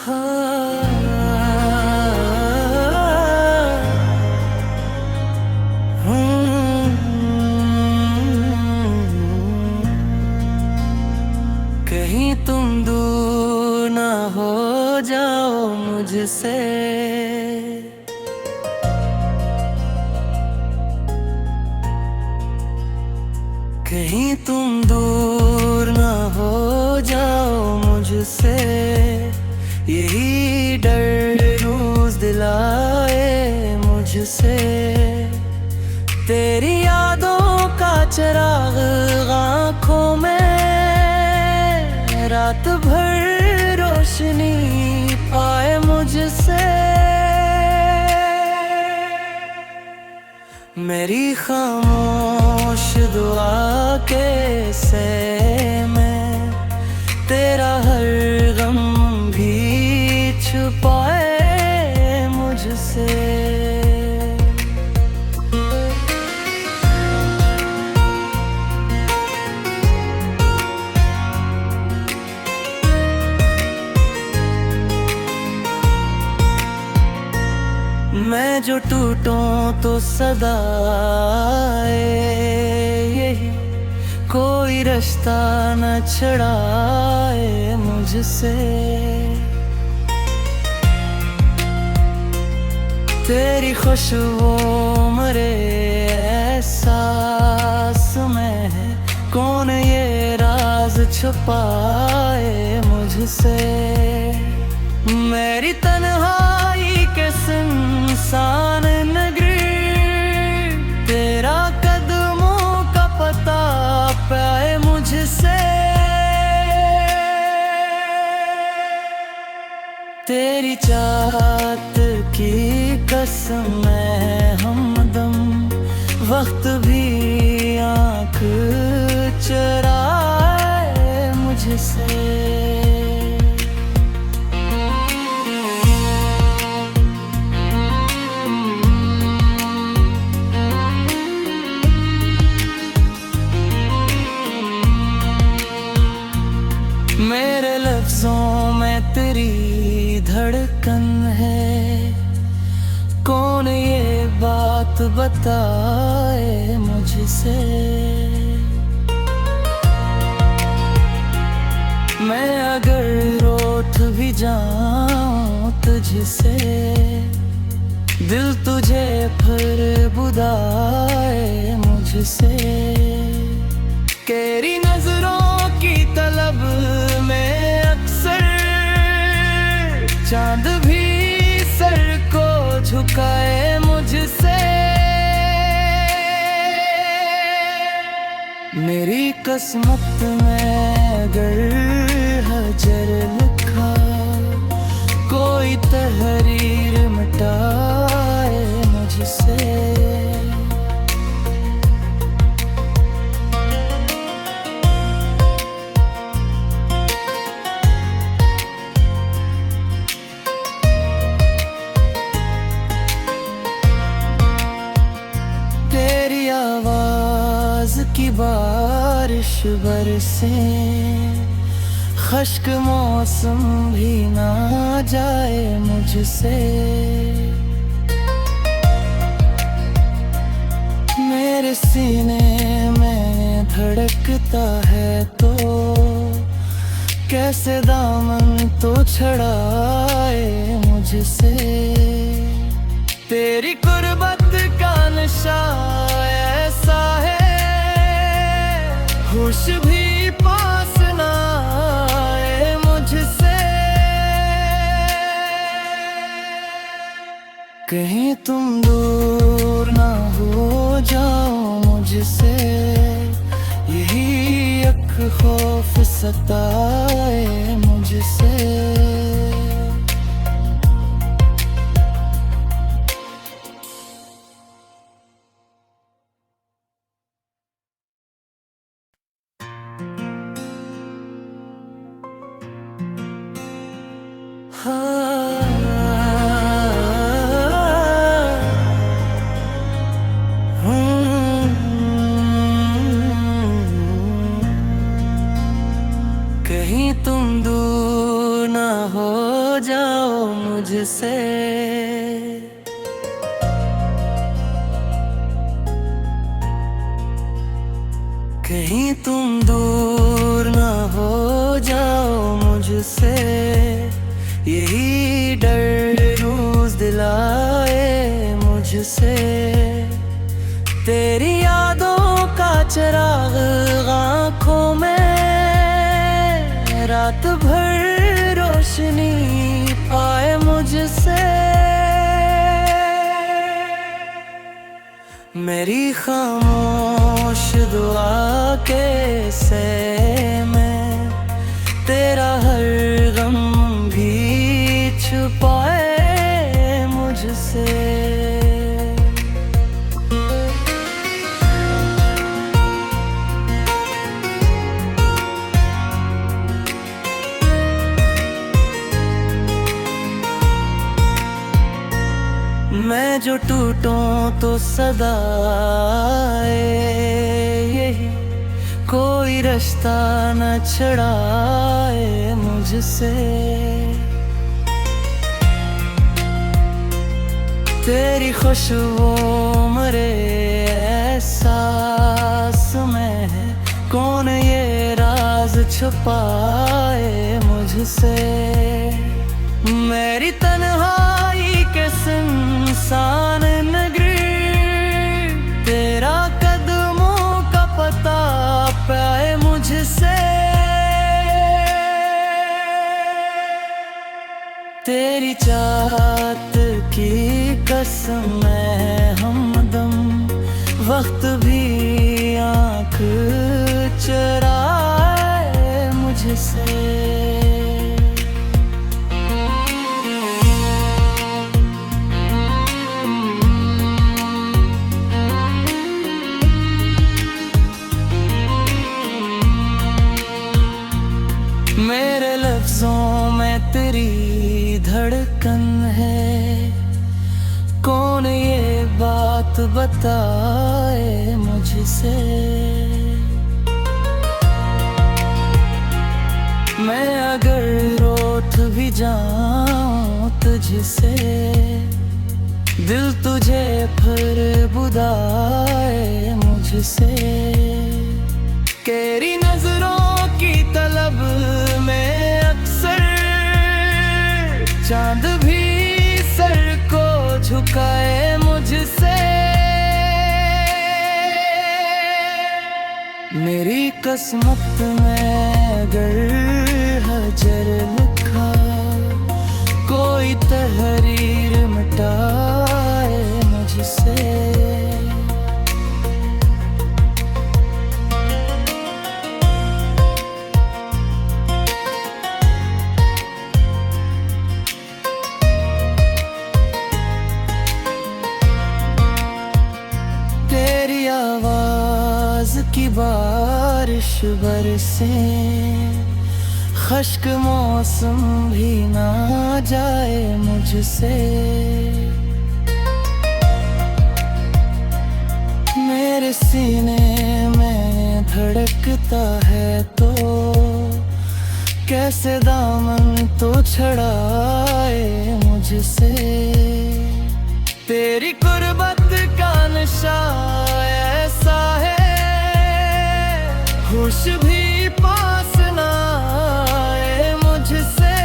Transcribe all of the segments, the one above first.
कहीं तुम दूर ना हो जाओ मुझसे, कहीं तुम दूर ना हो जाओ मुझसे। यही डर रोज दिलाए मुझसे। तेरी यादों का चिराग आँखों में रात भर रोशनी पाए मुझसे। मेरी खामोश दुआ के से में तेरा हर गम भी छुपाए मुझसे। मैं जो टूटूं तो सदा यही कोई रास्ता न छड़ाए मुझसे। तेरी खुशबू मरे एहसास में है, कौन ये राज छुपाए मुझसे। मेरी तन्हाई के सुनसान नगरी तेरा कदमों का पता पाए मुझसे। तेरी चाहत की कसम मैं हमदम वक्त भी आँख चुराए मुझसे। मेरे लफ्जों में तेरी धड़कन है, कौन ये बात बताए मुझसे। मैं अगर रूठ भी जाऊं तुझसे, दिल तुझे फिर बुलाए मुझसे। तेरी नजरों की तलब में अक्सर चांद भी सर को झुकाए मुझसे। मेरी किस्मत में अगर हजर लिखा, कोई तहरीर मिटाए मुझसे। तेरी आवाज की बारिश बरसे, खश्क मौसम भी ना जाए मुझसे। मेरे सीने में धड़कता है तो कैसे दामन तो छड़ाए मुझसे। तेरी कुर्बत का नशा ऐसा है, होश भी पास ना आए मुझसे। कहीं तुम दूर ना हो जाओ मुझसे, यही एक खौफ सताए मुझसे। कहीं तुम दूर ना हो जाओ मुझसे। कहीं तुम दूर ना हो जाओ मुझसे, यही डर रोज दिलाए मुझसे। तेरी यादों का चिराग आँखों में रात भर रोशनी पाए मुझसे। मेरी खामोश दुआ के से में तेरा हर गम भी छुपाए मुझसे। मैं जो टूटूं तो सदा यही कोई रास्ता न छड़ाए मुझसे। तेरी खुशबू मरे एहसास में है, कौन ये राज छुपाए मुझसे। मेरी तन्हाई के सुनसान नगरी तेरा कदमों का पता पाए मुझसे। तेरी चाहत की कसम है हमदम, वक्त भी आँख चुराए मुझसे। मेरे लफ्जों में तेरी धड़कन है, कौन ये बात बताए मुझसे। मैं अगर रोठ भी जाऊं तुझसे, दिल तुझे फिर बुलाए मुझसे। तेरी नजरों की तलब में अक्सर चांद भी सर को झुकाए मुझसे। मेरी किस्मत में अगर हजर लिखा, कोई तहरीर मिटाए मुझसे। तेरी आवाज की बारिश बरसे, खश्क मौसम भी ना जाए मुझसे। मेरे सीने में धड़कता है तो कैसे दामन तो छड़ाए मुझसे। तेरी कुर्बत का नशा ऐसा है, होश भी पास ना आए मुझसे।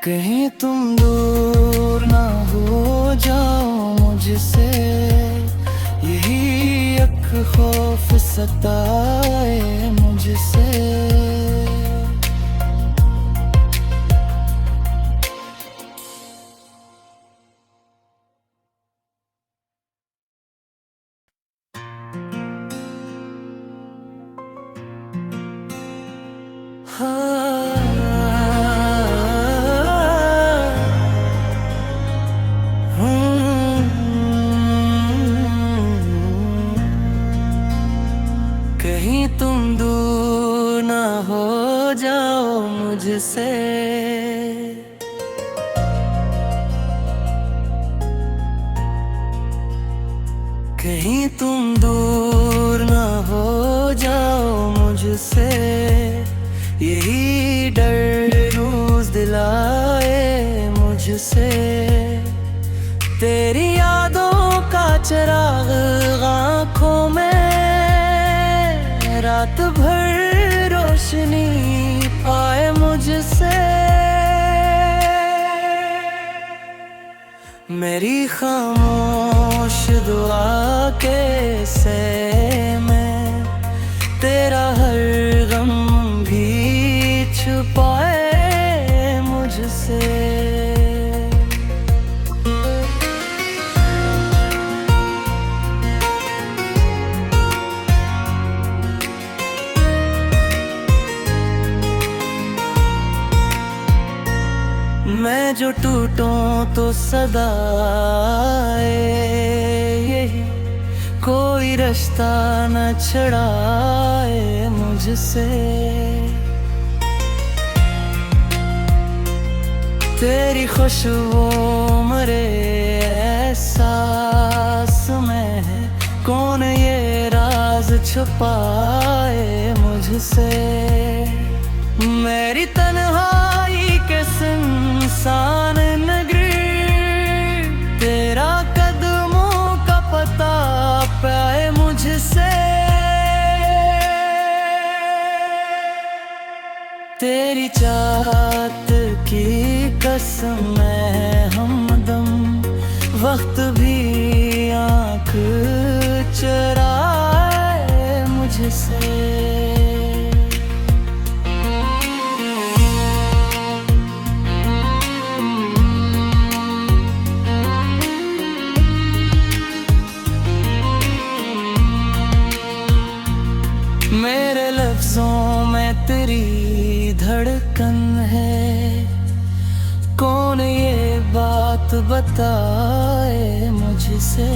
कहीं तुम दूर ना हो जाओ मुझसे, यही एक खौफ सताए मुझसे। कहीं तुम दूर ना हो जाओ मुझसे। कहीं तुम दूर ना हो जाओ मुझसे। मुझसे, यही डर रोज दिलाए मुझसे। तेरी यादों का चिराग आँखों में रात भर रोशनी पाए मुझसे। मेरी खामोश दुआ के से में तेरा हर गम भी छुपाए मुझसे। मैं जो टूटूं तो सदा यही कोई रास्ता न छड़ाए मुझसे। तेरी खुशबू मरे एहसास में है, कौन ये राज छुपाए मुझसे। मेरी तन्हाई के सुनसान नगरी तेरा कदमों का पता पाए मुझसे। तेरी चाहत की कसम है हमदम, वक्त भी आँख चुराए मुझसे। मेरे लफ्जों में तेरी धड़कन है, कौन ये बात बताए मुझसे।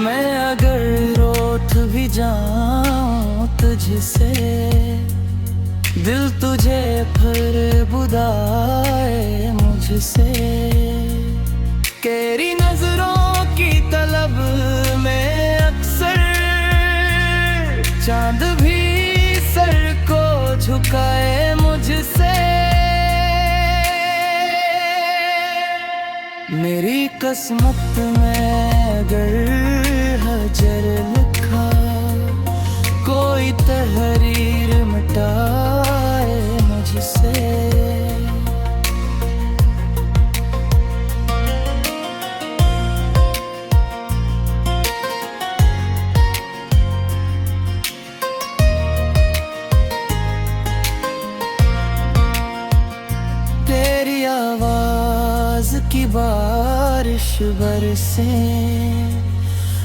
मैं अगर रोठ भी जाऊं तुझसे, दिल तुझे फिर बुलाए मुझसे। तेरी नजरों की तलब में अक्सर चांद भी सर को झुकाए मुझसे। मेरी किस्मत में अगर हजर लिखा, कोई तहरीर मिटाए मुझसे। तेरी आवाज की बारिश बरसे,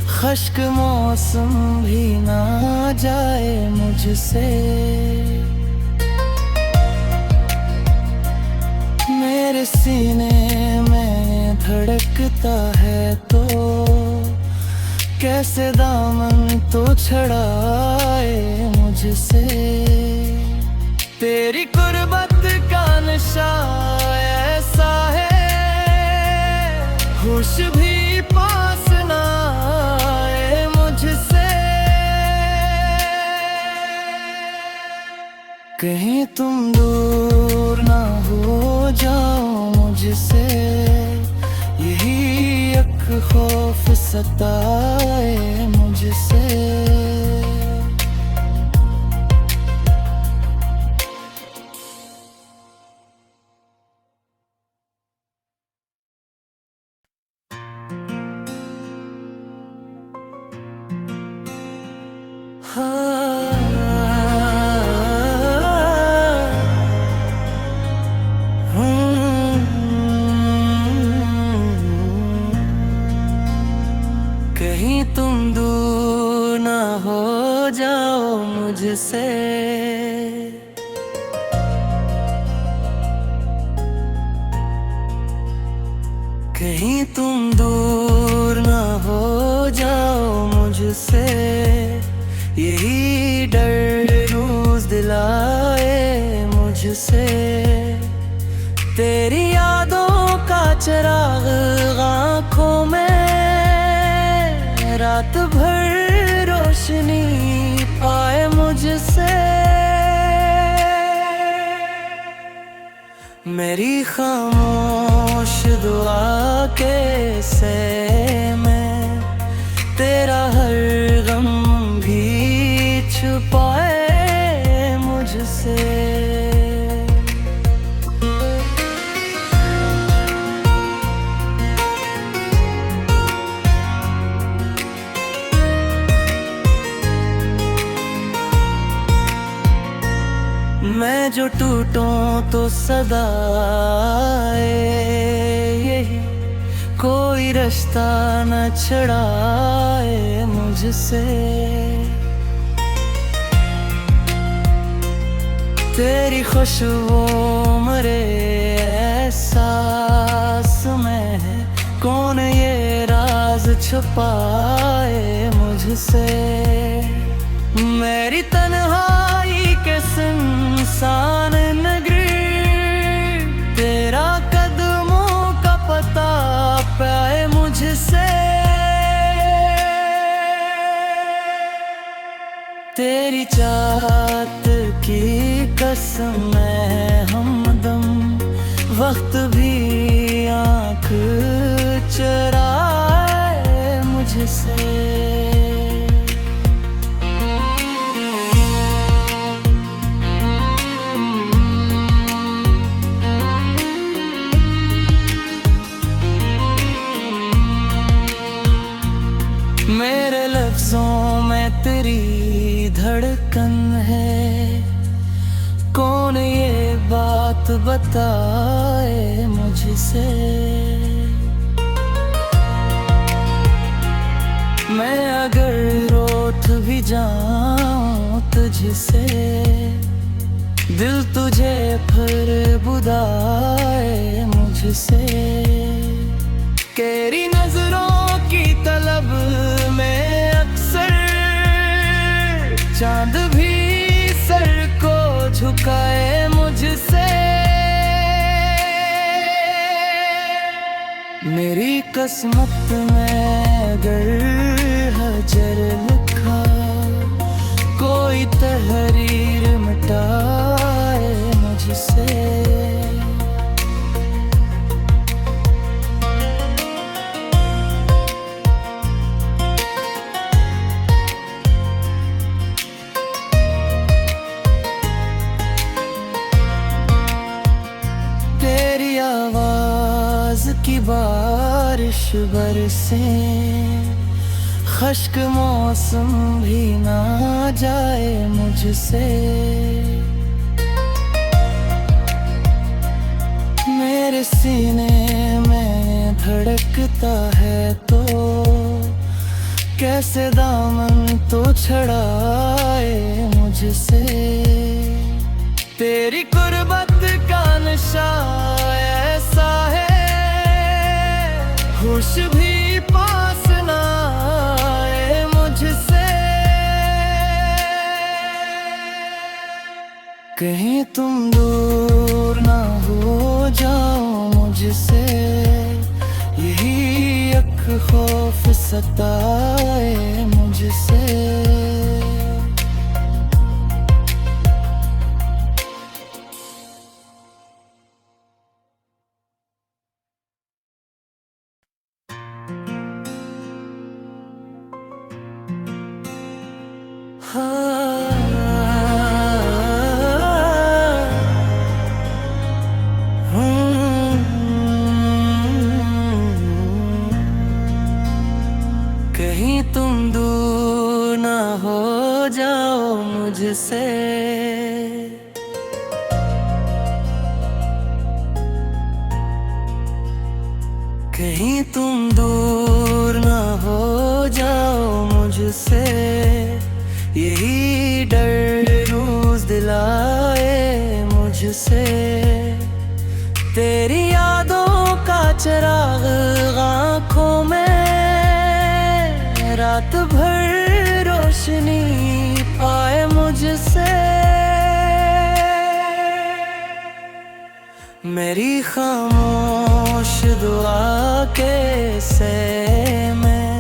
खश्क मौसम भी ना जाए मुझसे। मेरे सीने में धड़कता है तो कैसे दामन तो छड़ाए मुझसे। तेरी कुर्बत का नशा ऐसा है, होश भी पास ना आए मुझसे। कहीं तुम दूर ना हो जाओ मुझसे, यही एक खौफ सताए मुझसे। कहीं तुम दूर ना हो जाओ मुझसे, कहीं तुम दूर ना हो जाओ मुझसे। यही डर रोज दिलाए मुझसे। तेरी यादों का चिराग आँखों में रात भर रोशनी पाए मुझसे। मेरी खामोश दुआ के से मैं तेरा हर गम भी छुपाए मुझसे। मैं जो टूटूं तो सदा यही कोई रास्ता न छड़ाए मुझसे। तेरी खुशबू मेरे एहसास में है, कौन ये राज छुपाए मुझसे। मेरी तन्हाई के सुनसान नगरी तेरा कदमों का पता पाए मुझसे। तेरी चाहत की कसम है हमदम वक्त भी आँख चुराए मुझसे। मेरे लफ्जों में तेरी धड़कन है, कौन ये बात बताए मुझसे। मैं अगर रोठ भी जाऊं तुझसे, दिल तुझे फिर बुलाए मुझसे। तेरी नजरों की तलब में अक्सर चांद भी सर को झुकाए मुझसे। मेरी किस्मत में अगर हजर लिखा, कोई तहरीर मिटाए मुझसे। आवाज की बारिश बरसे, खश्क मौसम भी ना जाए मुझसे। मेरे सीने में धड़कता है तो कैसे दामन तो छड़ाए मुझसे। तेरी कुर्बत का नशा ऐसा है, होश भी पास ना आए मुझसे। कहीं तुम दूर ना हो जाओ मुझसे, यही एक खौफ सताए मुझसे। कहीं तुम दूर ना हो जाओ मुझसे, कहीं तुम दूर ना हो जाओ मुझसे। यही डर रोज दिलाए मुझसे। तेरी यादों का चिराग आँखों में रात भर रोशनी पाए मुझसे। मेरी खामोश दुआ के से मैं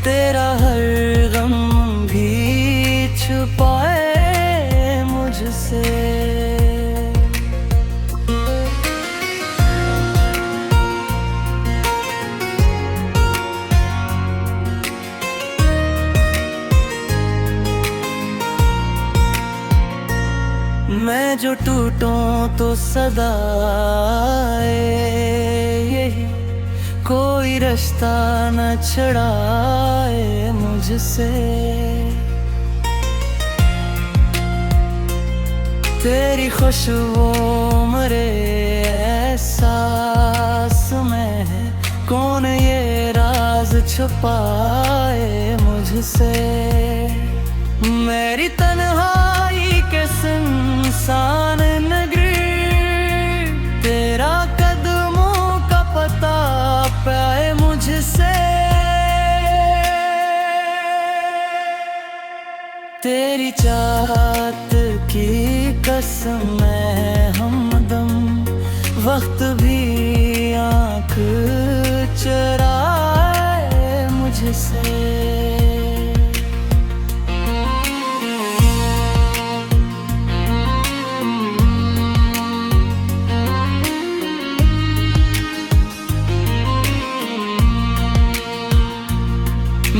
तेरा हर गम जो टूटूं तो सदा यही कोई रास्ता न छड़ाए मुझसे। तेरी खुशबू मरे एहसास में है, कौन ये राज छुपाए मुझसे। मेरी तन्हाई के सुनसान नगरी, तेरा कदमों का पता पाए मुझसे। तेरी चाहत की कसम मैं हमदम, वक्त भी आँख चुराए मुझसे।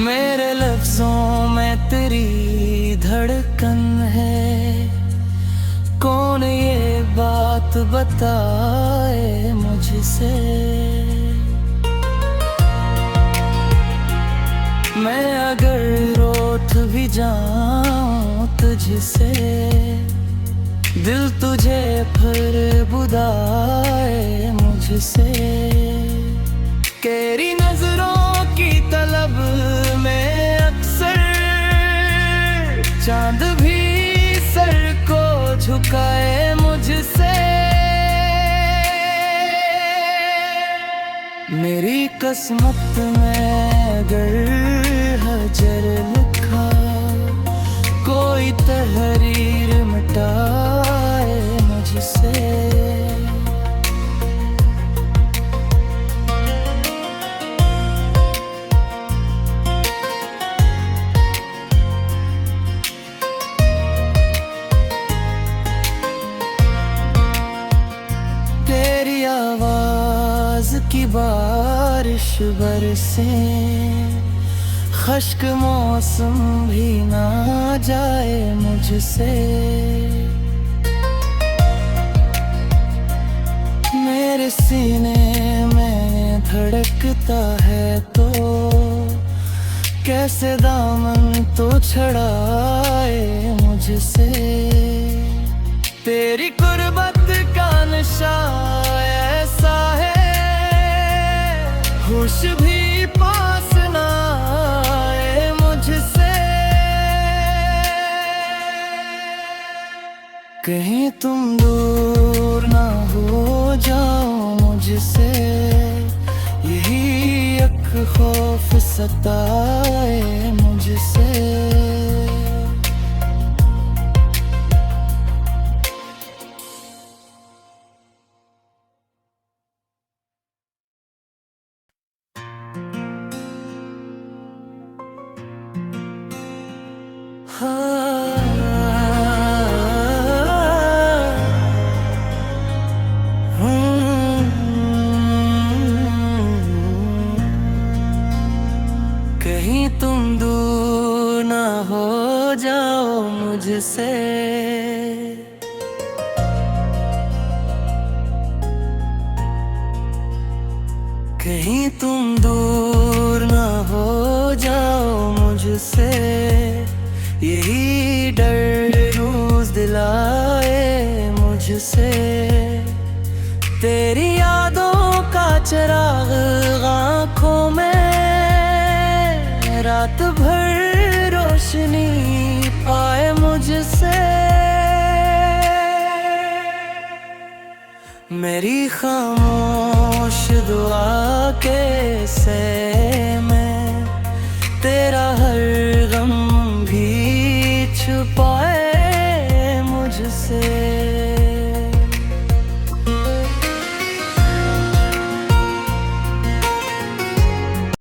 मेरे लफ्जों में तेरी धड़कन है, कौन ये बात बताए मुझसे। मैं अगर रोठ भी जाऊं तुझसे, दिल तुझे फिर बुलाए मुझसे। तेरी नजरों की तलब में अक्सर चांद भी सर को झुकाए मुझसे। मेरी किस्मत में अगर हजर लिखा, कोई तहरीर मिटाए मुझसे। तेरी आवाज की बारिश बरसे, खश्क मौसम भी ना जाए मुझसे। मेरे सीने में धड़कता है तो कैसे दामन तो छड़ाए मुझसे। तेरी कुर्बत का नशा ऐसा है, होश भी पास ना आए मुझसे। कहीं तुम दूर ना हो जाओ मुझसे, यही एक खौफ सताए मुझसे। कहीं तुम दूर ना हो जाओ मुझसे, कहीं तुम दूर ना हो जाओ मुझसे। यही डर रोज दिलाए मुझसे। तेरी यादों का चिराग आँखों में रात भर रोशनी पाए मुझसे। मेरी खामोश दुआ के से